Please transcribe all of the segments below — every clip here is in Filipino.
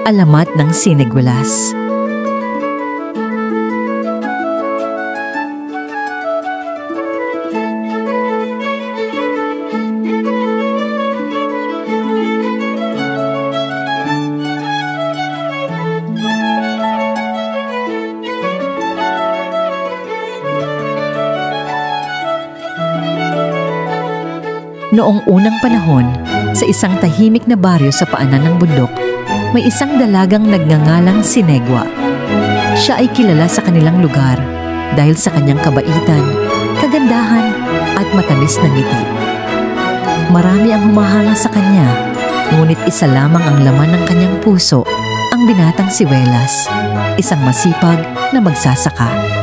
Alamat ng Siniguelas. Noong unang panahon, sa isang tahimik na baryo sa paanan ng bundok, may isang dalagang nagngangalang Sinegwa. Siya ay kilala sa kanilang lugar dahil sa kanyang kabaitan, kagandahan at matamis na ngiti. Marami ang humahanga sa kanya, ngunit isa lamang ang laman ng kanyang puso, ang binatang si Welas, isang masipag na magsasaka.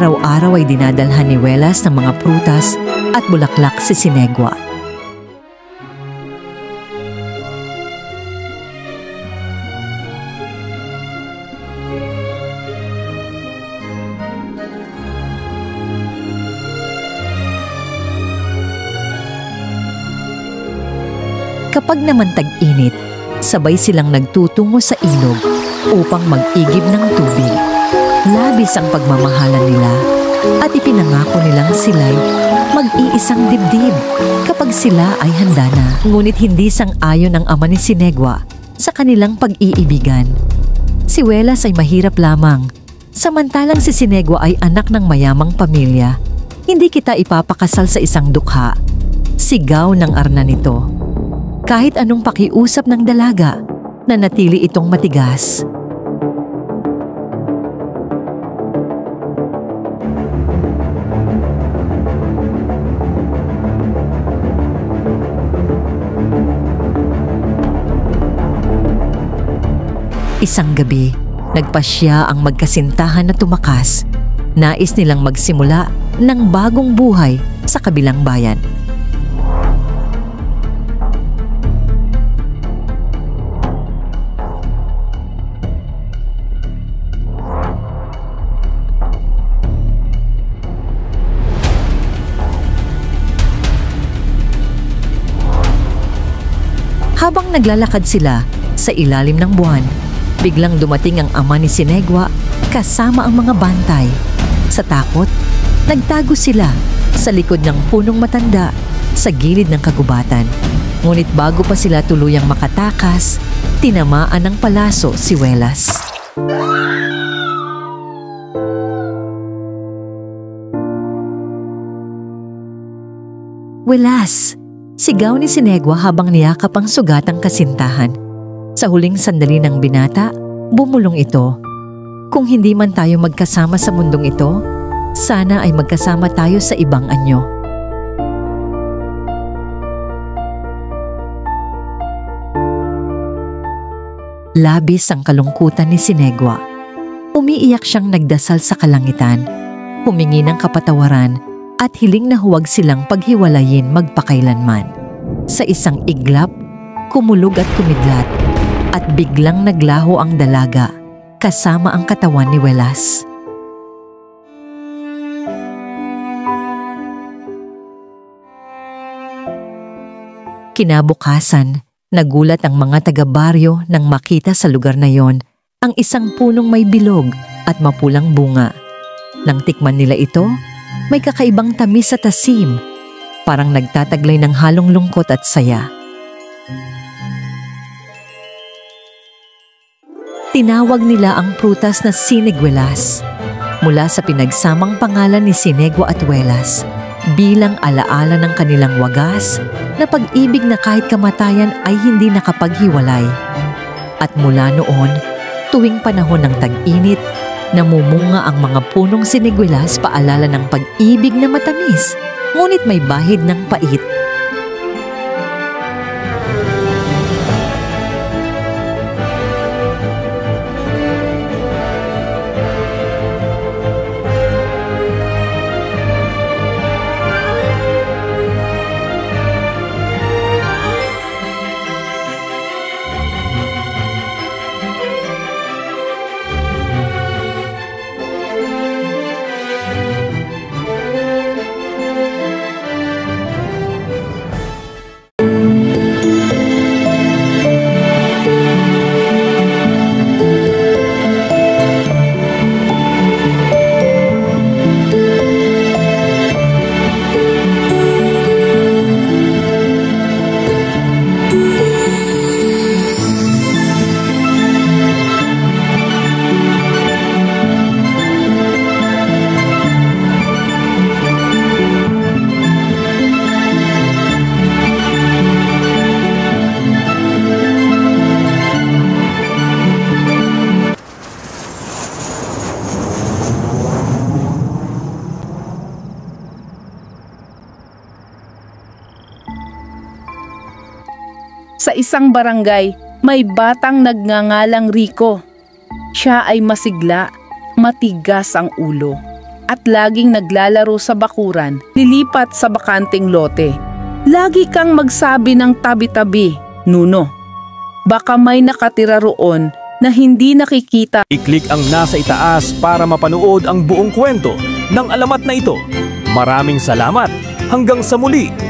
Araw-araw ay dinadalhan ni Welas ng mga prutas at bulaklak si Sinegwa. Kapag naman tag-init, sabay silang nagtutungo sa ilog upang mag-igib ng tubig. Labis ang pagmamahalan nila at ipinangako nilang sila'y mag-iisang dibdib kapag sila ay handa na. Ngunit hindi sang-ayon ang ama ni Sinegwa sa kanilang pag-iibigan. Si Welas ay mahirap lamang, samantalang si Sinegwa ay anak ng mayamang pamilya. Hindi kita ipapakasal sa isang dukha. Sigaw ng arna nito. Kahit anong pakiusap ng dalaga, nanatili itong matigas. Isang gabi, nagpasya ang magkasintahan na tumakas. Nais nilang magsimula ng bagong buhay sa kabilang bayan. Habang naglalakad sila sa ilalim ng buwan, biglang dumating ang ama ni Sinegwa kasama ang mga bantay. Sa takot, nagtago sila sa likod ng punong matanda sa gilid ng kagubatan. Ngunit bago pa sila tuluyang makatakas, tinamaan ng palaso si Welas. Welas! Sigaw ni Sinegwa habang niyakap ang sugatang kasintahan. Sa huling sandali ng binata, bumulong ito. Kung hindi man tayo magkasama sa mundong ito, sana ay magkasama tayo sa ibang anyo. Labis ang kalungkutan ni Sinegwa. Umiiyak siyang nagdasal sa kalangitan, humingi ng kapatawaran at hiling na huwag silang paghiwalayin magpakailanman. Sa isang iglap, kumulog at kumidlat at biglang naglaho ang dalaga kasama ang katawan ni Welas. Kinabukasan, nagulat ang mga taga-baryo nang makita sa lugar na yon ang isang punong may bilog at mapulang bunga. Nang tikman nila ito, may kakaibang tamis sa tasim, parang nagtataglay ng halong lungkot at saya. Tinawag nila ang prutas na Siniguelas mula sa pinagsamang pangalan ni Sinegwa at Welas bilang alaala ng kanilang wagas na pag-ibig na kahit kamatayan ay hindi nakapaghiwalay. At mula noon, tuwing panahon ng tag-init, namumunga ang mga punong Siniguelas paalala ng pag-ibig na matamis, ngunit may bahid ng pait. Sa isang barangay, may batang nagngangalang Rico. Siya ay masigla, matigas ang ulo, at laging naglalaro sa bakuran, lilipat sa bakanting lote. Lagi kang magsabi ng tabi-tabi, Nuno. Baka may nakatira roon na hindi nakikita. I-click ang nasa itaas para mapanood ang buong kwento ng alamat na ito. Maraming salamat. Hanggang sa muli.